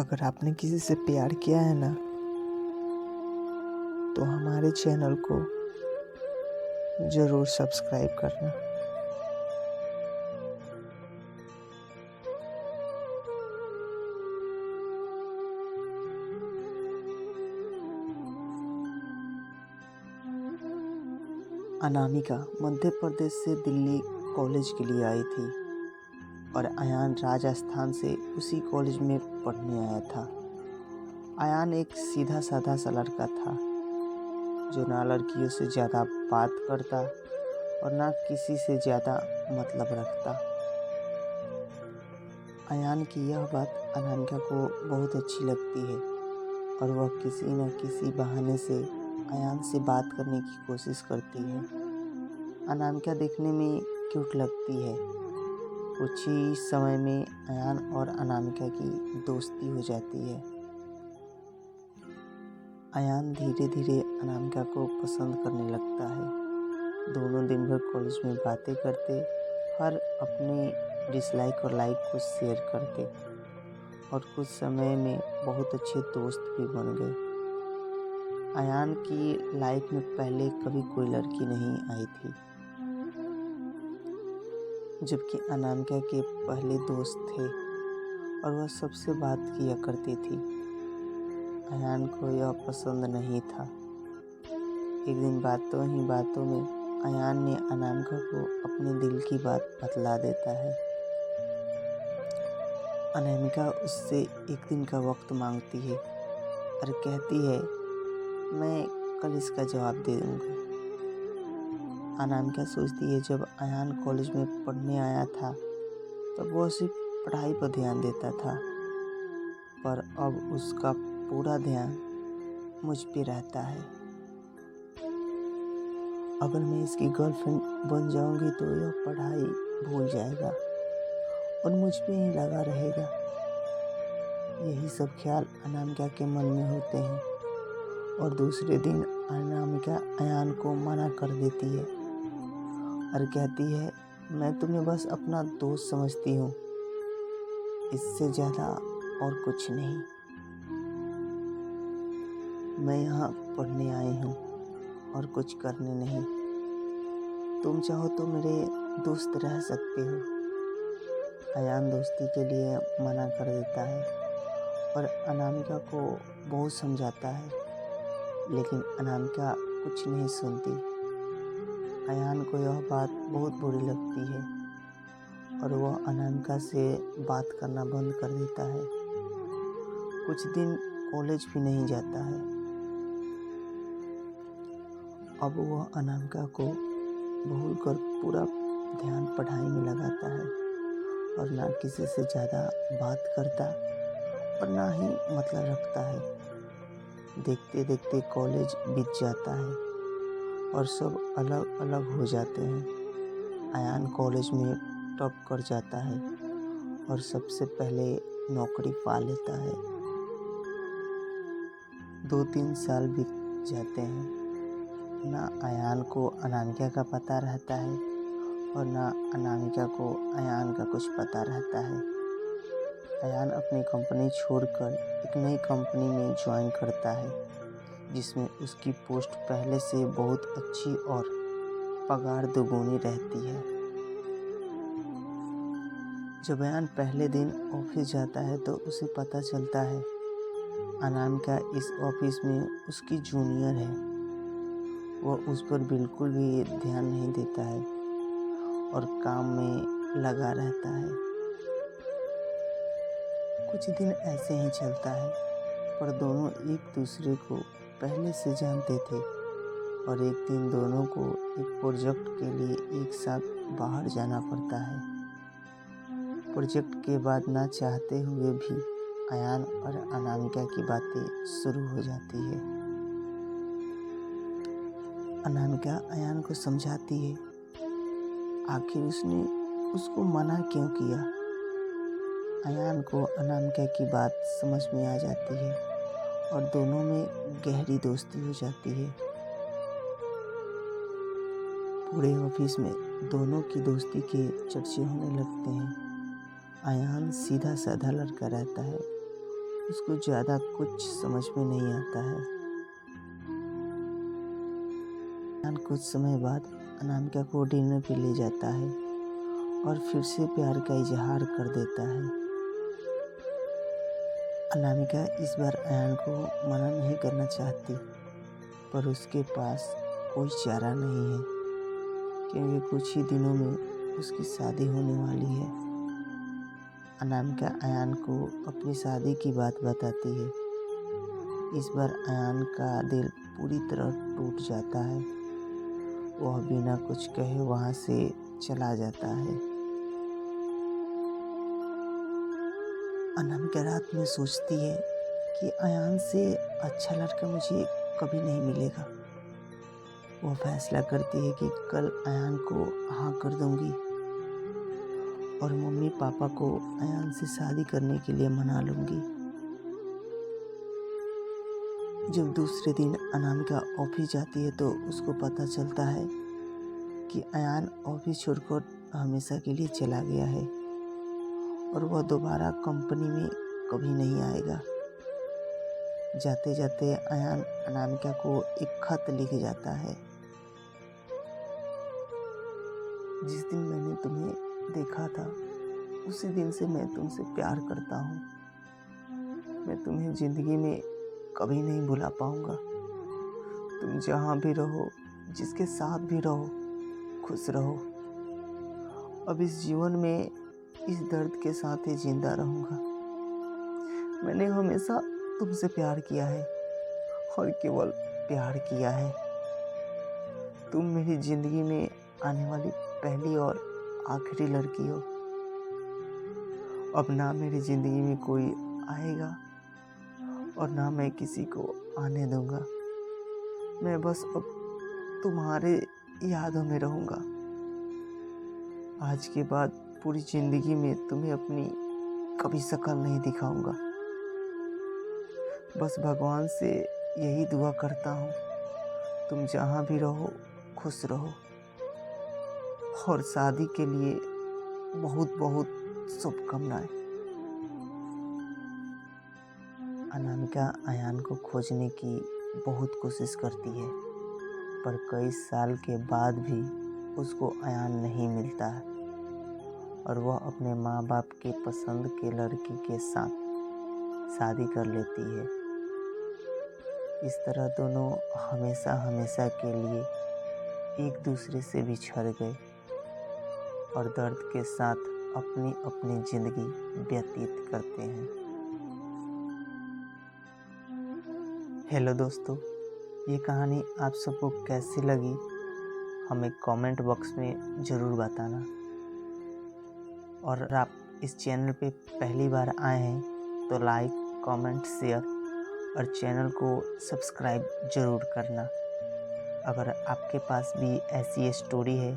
अगर आपने किसी से प्यार किया है ना, तो हमारे चैनल को ज़रूर सब्सक्राइब करना। अनामिका मध्य प्रदेश से दिल्ली कॉलेज के लिए आई थी और अयान राजस्थान से उसी कॉलेज में पढ़ने आया था। अयान एक सीधा साधा सा लड़का था जो ना लड़कियों से ज़्यादा बात करता और ना किसी से ज़्यादा मतलब रखता। अयान की यह बात अनामिका को बहुत अच्छी लगती है और वह किसी न किसी बहाने से अयान से बात करने की कोशिश करती है। अनामिका देखने में क्यूट लगती है। कुछ ही समय में अयान और अनामिका की दोस्ती हो जाती है। अयान धीरे धीरे अनामिका को पसंद करने लगता है। दोनों दिन भर कॉलेज में बातें करते, हर अपनी डिसलाइक और लाइक को शेयर करते और कुछ समय में बहुत अच्छे दोस्त भी बन गए। अयान की लाइफ में पहले कभी कोई लड़की नहीं आई थी, जबकि अनामिका के पहले दोस्त थे और वह सबसे बात किया करती थी। अयान को यह पसंद नहीं था। एक दिन बातों ही बातों में अयान ने अनामिका को अपने दिल की बात बतला देता है। अनामिका उससे एक दिन का वक्त मांगती है और कहती है, मैं कल इसका जवाब दे दूँगी। अनामिका सोचती है, जब अयान कॉलेज में पढ़ने आया था तब वह सिर्फ पढ़ाई पर ध्यान देता था, पर अब उसका पूरा ध्यान मुझ पे रहता है। अगर मैं इसकी गर्लफ्रेंड बन जाऊंगी तो यह पढ़ाई भूल जाएगा और मुझ पे ही लगा रहेगा। यही सब ख्याल अनामिका के मन में होते हैं और दूसरे दिन अनामिका अयान को मना कर देती है और कहती है, मैं तुम्हें बस अपना दोस्त समझती हूँ, इससे ज़्यादा और कुछ नहीं। मैं यहाँ पढ़ने आई हूँ और कुछ करने नहीं। तुम चाहो तो मेरे दोस्त रह सकते हो। अयान दोस्ती के लिए मना कर देता है और अनामिका को बहुत समझाता है, लेकिन अनामिका कुछ नहीं सुनती। अयान को यह बात बहुत बुरी लगती है और वह अनामिका से बात करना बंद कर देता है। कुछ दिन कॉलेज भी नहीं जाता है। अब वह अनामिका को भूलकर पूरा ध्यान पढ़ाई में लगाता है और ना किसी से ज़्यादा बात करता और ना ही मतलब रखता है। देखते देखते कॉलेज बीत जाता है और सब अलग अलग हो जाते हैं। अयान कॉलेज में टॉप कर जाता है और सबसे पहले नौकरी पा लेता है। 2-3 साल बीत जाते हैं। ना अयान को अनामिका का पता रहता है और ना अनामिका को अयान का कुछ पता रहता है। अयान अपनी कंपनी छोड़कर एक नई कंपनी में ज्वाइन करता है, जिसमें उसकी पोस्ट पहले से बहुत अच्छी और पगार दोगुनी रहती है। जब अयान पहले दिन ऑफिस जाता है तो उसे पता चलता है अनामिका इस ऑफिस में उसकी जूनियर है। वह उस पर बिल्कुल भी ध्यान नहीं देता है और काम में लगा रहता है। कुछ दिन ऐसे ही चलता है, पर दोनों एक दूसरे को पहले से जानते थे और एक दिन दोनों को एक प्रोजेक्ट के लिए एक साथ बाहर जाना पड़ता है। प्रोजेक्ट के बाद ना चाहते हुए भी अयान और अनामिका की बातें शुरू हो जाती है। अनामिका अयान को समझाती है, आखिर उसने उसको मना क्यों किया। अयान को अनामिका की बात समझ में आ जाती है और दोनों में गहरी दोस्ती हो जाती है। पूरे ऑफिस में दोनों की दोस्ती के चर्चे होने लगते हैं। अयान सीधा साधा लड़का रहता है। उसको ज़्यादा कुछ समझ में नहीं आता है। अयान कुछ समय बाद अनामिका को डिनर पे ले जाता है और फिर से प्यार का इजहार कर देता है। अनामिका इस बार अयान को मना नहीं करना चाहती, पर उसके पास कोई चारा नहीं है, क्योंकि कुछ ही दिनों में उसकी शादी होने वाली है। अनामिका अयान को अपनी शादी की बात बताती है। इस बार अयान का दिल पूरी तरह टूट जाता है। वह बिना कुछ कहे वहाँ से चला जाता है। अनामिका रात में सोचती है कि अयान से अच्छा लड़का मुझे कभी नहीं मिलेगा। वह फैसला करती है कि कल अयान को हाँ कर दूंगी और मम्मी पापा को अयान से शादी करने के लिए मना लूंगी। जब दूसरे दिन अनामिका ऑफिस जाती है तो उसको पता चलता है कि अयान ऑफिस छोड़कर हमेशा के लिए चला गया है और वह दोबारा कंपनी में कभी नहीं आएगा। जाते जाते अयान अनामिका को एक खत लिख जाता है। जिस दिन मैंने तुम्हें देखा था उसी दिन से मैं तुमसे प्यार करता हूँ। मैं तुम्हें जिंदगी में कभी नहीं भुला पाऊंगा। तुम जहाँ भी रहो, जिसके साथ भी रहो, खुश रहो। अब इस जीवन में इस दर्द के साथ ही जिंदा रहूंगा। मैंने हमेशा तुमसे प्यार किया है और केवल प्यार किया है। तुम मेरी जिंदगी में आने वाली पहली और आखिरी लड़की हो। अब ना मेरी जिंदगी में कोई आएगा और ना मैं किसी को आने दूंगा। मैं बस अब तुम्हारे यादों में रहूंगा। आज के बाद पूरी जिंदगी में तुम्हें अपनी कभी शक्ल नहीं दिखाऊंगा। बस भगवान से यही दुआ करता हूँ, तुम जहाँ भी रहो खुश रहो। और शादी के लिए बहुत बहुत शुभकामनाएं। अनामिका अयान को खोजने की बहुत कोशिश करती है, पर कई साल के बाद भी उसको अयान नहीं मिलता है और वह अपने माँ बाप के पसंद के लड़की के साथ शादी कर लेती है। इस तरह दोनों हमेशा हमेशा के लिए एक दूसरे से बिछड़ गए और दर्द के साथ अपनी अपनी जिंदगी व्यतीत करते हैं। हेलो दोस्तों, ये कहानी आप सबको कैसी लगी हमें कमेंट बॉक्स में ज़रूर बताना। और आप इस चैनल पे पहली बार आए हैं तो लाइक, कमेंट, शेयर और चैनल को सब्सक्राइब ज़रूर करना। अगर आपके पास भी ऐसी स्टोरी है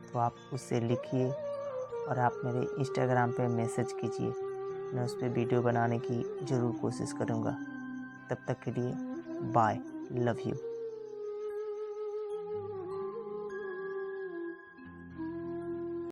तो आप उसे लिखिए और आप मेरे इंस्टाग्राम पे मैसेज कीजिए। मैं उस पर वीडियो बनाने की ज़रूर कोशिश करूँगा। तब तक के लिए बाय, लव यू।